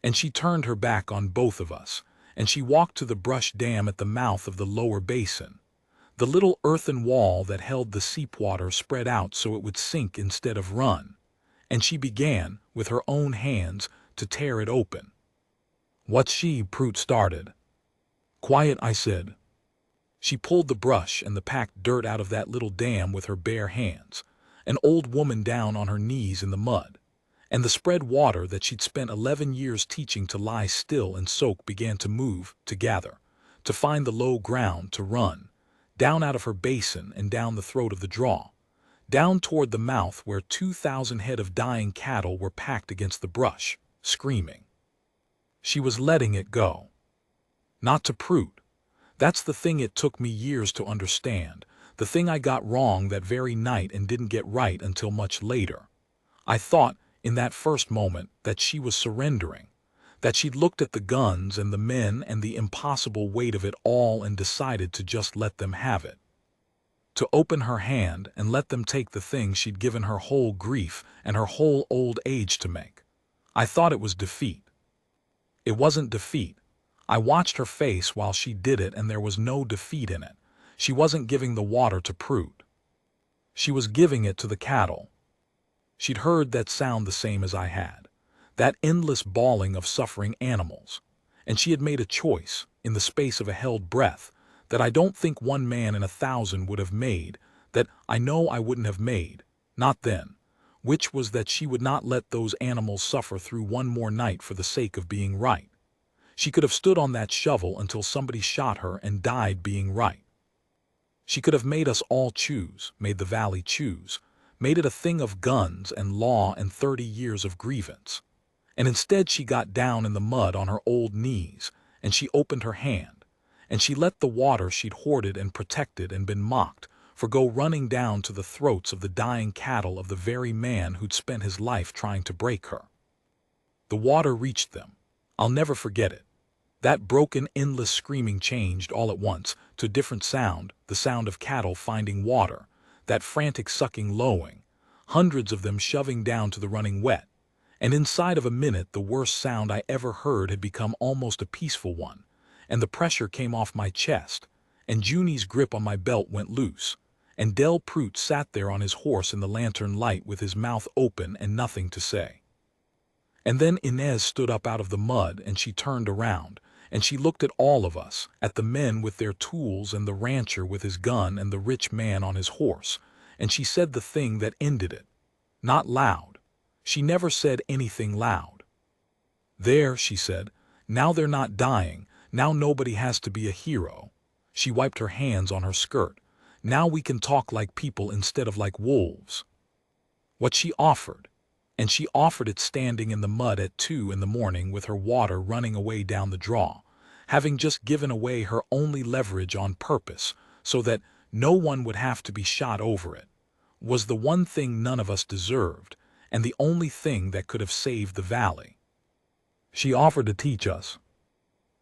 And she turned her back on both of us, and she walked to the brush dam at the mouth of the lower basin. The little earthen wall that held the seep water spread out so it would sink instead of run, and she began, with her own hands, to tear it open. "What's she?" Prout started. "Quiet," I said. She pulled the brush and the packed dirt out of that little dam with her bare hands, an old woman down on her knees in the mud, and the spread water that she'd spent 11 years teaching to lie still and soak began to move, to gather, to find the low ground, to run, down out of her basin and down the throat of the draw, down toward the mouth where 2,000 head of dying cattle were packed against the brush, screaming. She was letting it go. Not to Prout. That's the thing it took me years to understand, the thing I got wrong that very night and didn't get right until much later. I thought, in that first moment, that she was surrendering, that she'd looked at the guns and the men and the impossible weight of it all and decided to just let them have it. To open her hand and let them take the thing she'd given her whole grief and her whole old age to make. I thought it was defeat. It wasn't defeat. I watched her face while she did it, and there was no defeat in it. She wasn't giving the water to Prout. She was giving it to the cattle. She'd heard that sound the same as I had, that endless bawling of suffering animals, and she had made a choice, in the space of a held breath, that I don't think one man in 1,000 would have made, that I know I wouldn't have made, not then, which was that she would not let those animals suffer through one more night for the sake of being right. She could have stood on that shovel until somebody shot her and died being right. She could have made us all choose, made the valley choose, made it a thing of guns and law and 30 years of grievance. And instead she got down in the mud on her old knees, and she opened her hand, and she let the water she'd hoarded and protected and been mocked for go running down to the throats of the dying cattle of the very man who'd spent his life trying to break her. The water reached them. I'll never forget it. That broken, endless screaming changed all at once to a different sound, the sound of cattle finding water, that frantic sucking lowing, hundreds of them shoving down to the running wet, and inside of a minute the worst sound I ever heard had become almost a peaceful one, and the pressure came off my chest, and Junie's grip on my belt went loose, and Del Prout sat there on his horse in the lantern light with his mouth open and nothing to say. And then Inez stood up out of the mud, and she turned around, and she looked at all of us, at the men with their tools and the rancher with his gun and the rich man on his horse, and she said the thing that ended it. Not loud. She never said anything loud. "There," she said, "now they're not dying, now nobody has to be a hero." She wiped her hands on her skirt. "Now we can talk like people instead of like wolves." What she offered, and she offered it standing in the mud at 2 in the morning with her water running away down the draw, having just given away her only leverage on purpose so that no one would have to be shot over it, was the one thing none of us deserved and the only thing that could have saved the valley. She offered to teach us,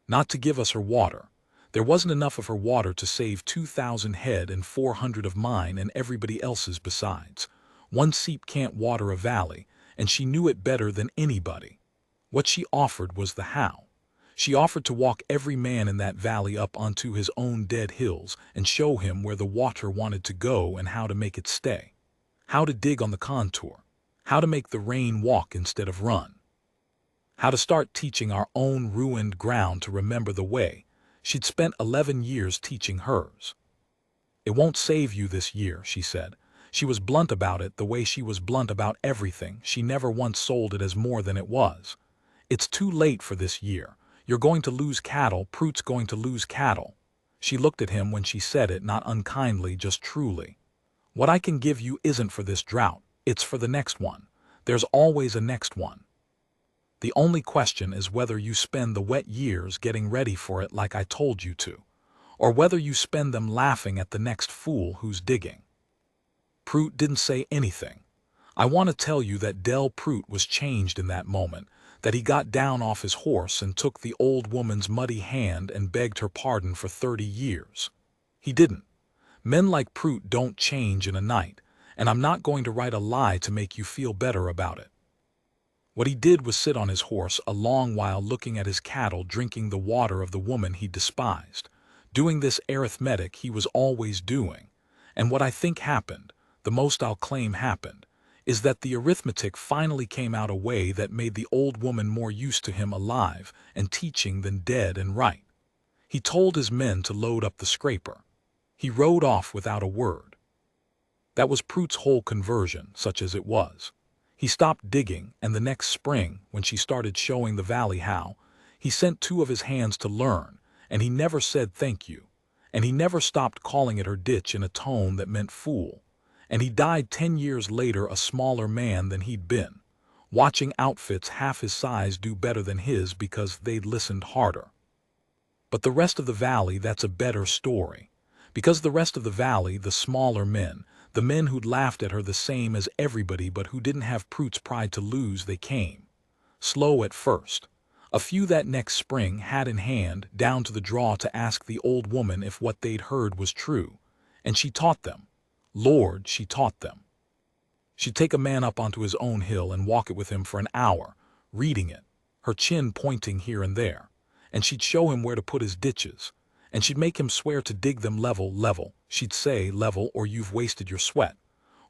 not to give us her water. There wasn't enough of her water to save 2,000 head and 400 of mine and everybody else's besides. One seep can't water a valley, and she knew it better than anybody. What she offered was the how. She offered to walk every man in that valley up onto his own dead hills and show him where the water wanted to go and how to make it stay. How to dig on the contour. How to make the rain walk instead of run. How to start teaching our own ruined ground to remember the way. She'd spent 11 years teaching hers. It won't save you this year, she said. She was blunt about it the way she was blunt about everything. She never once sold it as more than it was. It's too late for this year. You're going to lose cattle. Prute's going to lose cattle. She looked at him when she said it, not unkindly, just truly. What I can give you isn't for this drought. It's for the next one. There's always a next one. The only question is whether you spend the wet years getting ready for it like I told you to, or whether you spend them laughing at the next fool who's digging. Prute didn't say anything. I want to tell you that Del Prute was changed in that moment, that he got down off his horse and took the old woman's muddy hand and begged her pardon for 30 years. He didn't. Men like Prute don't change in a night, and I'm not going to write a lie to make you feel better about it. What he did was sit on his horse a long while looking at his cattle drinking the water of the woman he despised, doing this arithmetic he was always doing. And what I think happened, the most I'll claim happened, is that the arithmetic finally came out a way that made the old woman more used to him alive and teaching than dead and right. He told his men to load up the scraper. He rode off without a word. That was Prute's whole conversion, such as it was. He stopped digging, and the next spring, when she started showing the valley how, he sent 2 of his hands to learn, and he never said thank you, and he never stopped calling it her ditch in a tone that meant fool, and he died 10 years later a smaller man than he'd been, watching outfits half his size do better than his because they'd listened harder. But the rest of the valley, that's a better story, because the rest of the valley, the smaller men, the men who'd laughed at her the same as everybody but who didn't have Prute's pride to lose, they came. Slow at first. A few that next spring, hat in hand, down to the draw to ask the old woman if what they'd heard was true. And she taught them. Lord, she taught them. She'd take a man up onto his own hill and walk it with him for an hour, reading it, her chin pointing here and there. And she'd show him where to put his ditches. And she'd make him swear to dig them level, level. She'd say, level, or you've wasted your sweat.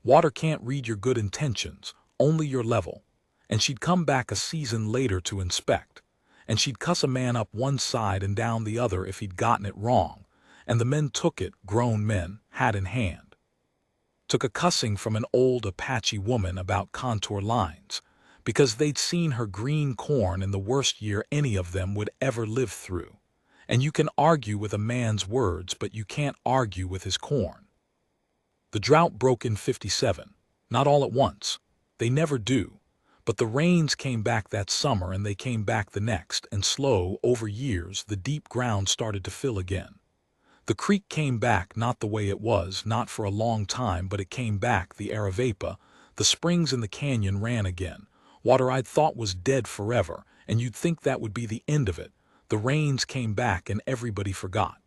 Water can't read your good intentions, only your level. And she'd come back a season later to inspect. And she'd cuss a man up one side and down the other if he'd gotten it wrong. And the men took it, grown men, hat in hand. Took a cussing from an old Apache woman about contour lines, because they'd seen her green corn in the worst year any of them would ever live through. And you can argue with a man's words, but you can't argue with his corn. The drought broke in 57, not all at once. They never do. But the rains came back that summer and they came back the next, and slow, over years, the deep ground started to fill again. The creek came back not the way it was, not for a long time, but it came back, the Aravaipa. The springs in the canyon ran again. Water I'd thought was dead forever, and you'd think that would be the end of it. The rains came back and everybody forgot.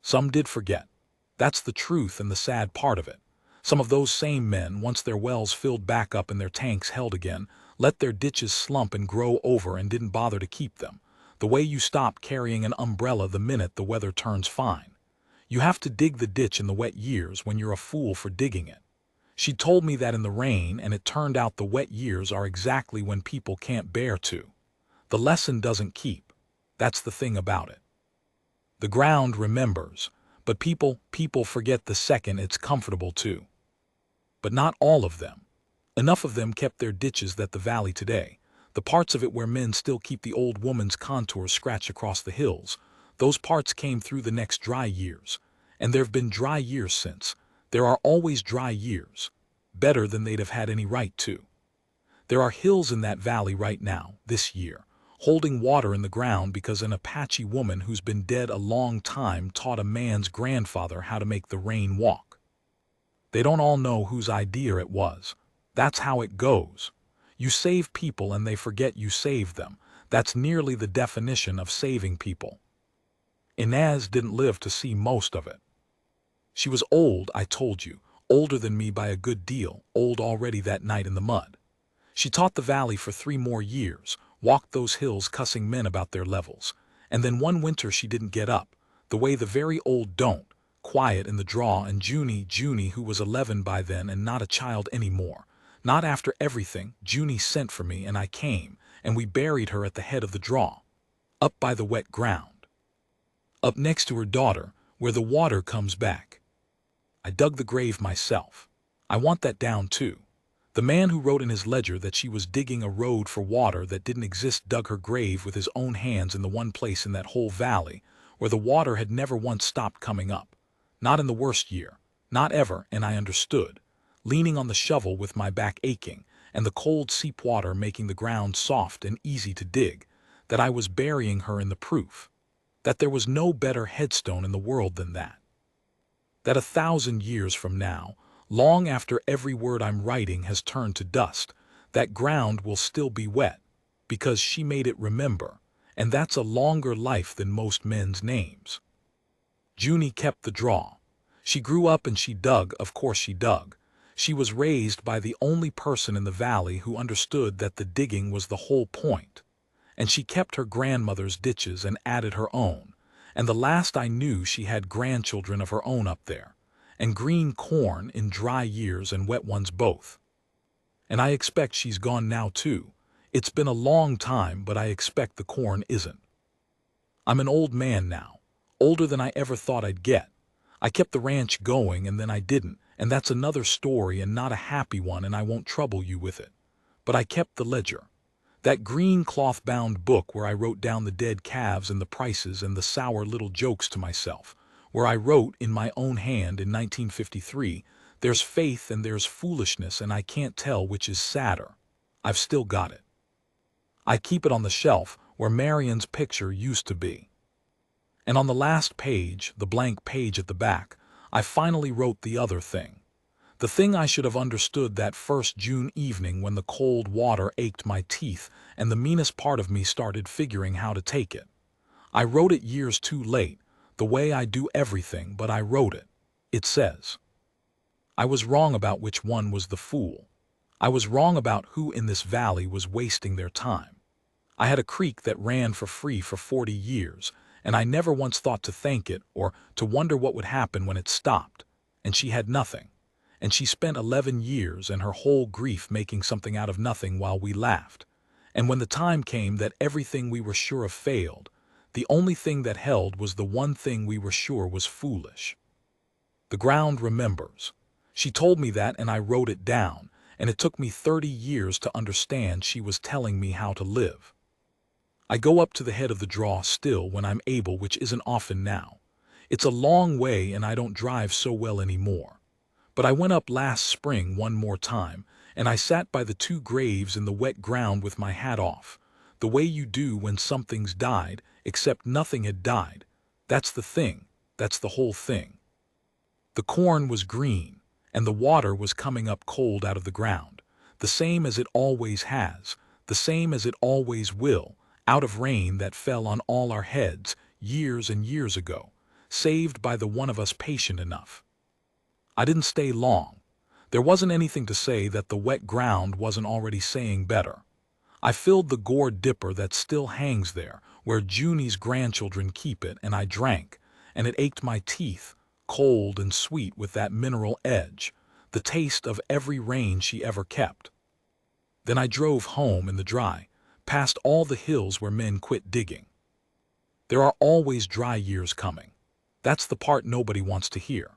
Some did forget. That's the truth and the sad part of it. Some of those same men, once their wells filled back up and their tanks held again, let their ditches slump and grow over and didn't bother to keep them. The way you stop carrying an umbrella the minute the weather turns fine. You have to dig the ditch in the wet years when you're a fool for digging it. She told me that in the rain, and it turned out the wet years are exactly when people can't bear to. The lesson doesn't keep. That's the thing about it. The ground remembers, but people forget the second it's comfortable too. But not all of them. Enough of them kept their ditches that the valley today, the parts of it where men still keep the old woman's contours scratched across the hills, those parts came through the next dry years. And there've been dry years since. There are always dry years. Better than they'd have had any right to. There are hills in that valley right now, this year, holding water in the ground because an Apache woman who's been dead a long time taught a man's grandfather how to make the rain walk. They don't all know whose idea it was. That's how it goes. You save people and they forget you saved them. That's nearly the definition of saving people. Inez didn't live to see most of it. She was old, I told you, older than me by a good deal, old already that night in the mud. She taught the valley for 3 more years, walked those hills cussing men about their levels. And then one winter she didn't get up, the way the very old don't, quiet in the draw, and Junie, who was 11 by then and not a child anymore. Not after everything, Junie sent for me and I came, and we buried her at the head of the draw, up by the wet ground, up next to her daughter, where the water comes back. I dug the grave myself. I want that down too. The man who wrote in his ledger that she was digging a road for water that didn't exist dug her grave with his own hands in the one place in that whole valley where the water had never once stopped coming up. Not in the worst year. Not ever, and I understood, leaning on the shovel with my back aching and the cold seep water making the ground soft and easy to dig, that I was burying her in the proof, that there was no better headstone in the world than that. That 1,000 years from now, long after every word I'm writing has turned to dust, that ground will still be wet, because she made it remember, and that's a longer life than most men's names. Junie kept the draw. She grew up and she dug, of course she dug. She was raised by the only person in the valley who understood that the digging was the whole point. And she kept her grandmother's ditches and added her own. And the last I knew she had grandchildren of her own up there, and green corn in dry years and wet ones both. And I expect she's gone now too. It's been a long time, but I expect the corn isn't. I'm an old man now, older than I ever thought I'd get. I kept the ranch going and then I didn't, and that's another story and not a happy one, and I won't trouble you with it. But I kept the ledger. That green cloth-bound book where I wrote down the dead calves and the prices and the sour little jokes to myself, where I wrote in my own hand in 1953, there's faith and there's foolishness and I can't tell which is sadder. I've still got it. I keep it on the shelf where Marion's picture used to be. And on the last page, the blank page at the back, I finally wrote the other thing. The thing I should have understood that first June evening when the cold water ached my teeth and the meanest part of me started figuring how to take it. I wrote it years too late, the way I do everything, but I wrote it. It says, I was wrong about which one was the fool. I was wrong about who in this valley was wasting their time. I had a creek that ran for free for 40 years, and I never once thought to thank it or to wonder what would happen when it stopped, and she had nothing. And she spent 11 years and her whole grief making something out of nothing while we laughed. And when the time came that everything we were sure of failed, the only thing that held was the one thing we were sure was foolish. The ground remembers. She told me that and I wrote it down, and it took me 30 years to understand she was telling me how to live. I go up to the head of the draw still when I'm able, which isn't often now. It's a long way and I don't drive so well anymore. But I went up last spring one more time, and I sat by the 2 graves in the wet ground with my hat off, the way you do when something's died, except nothing had died. That's the thing, that's the whole thing. The corn was green, and the water was coming up cold out of the ground, the same as it always has, the same as it always will, out of rain that fell on all our heads years and years ago, saved by the one of us patient enough. I didn't stay long. There wasn't anything to say that the wet ground wasn't already saying better. I filled the gourd dipper that still hangs there, where Junie's grandchildren keep it, and I drank, and it ached my teeth, cold and sweet with that mineral edge, the taste of every rain she ever kept. Then I drove home in the dry, past all the hills where men quit digging. There are always dry years coming. That's the part nobody wants to hear.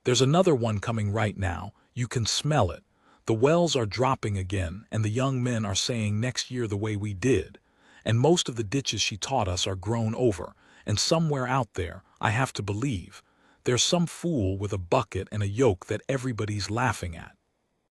There's another one coming right now. You can smell it. The wells are dropping again, and the young men are saying next year the way we did. And most of the ditches she taught us are grown over, and somewhere out there, I have to believe, there's some fool with a bucket and a yoke that everybody's laughing at.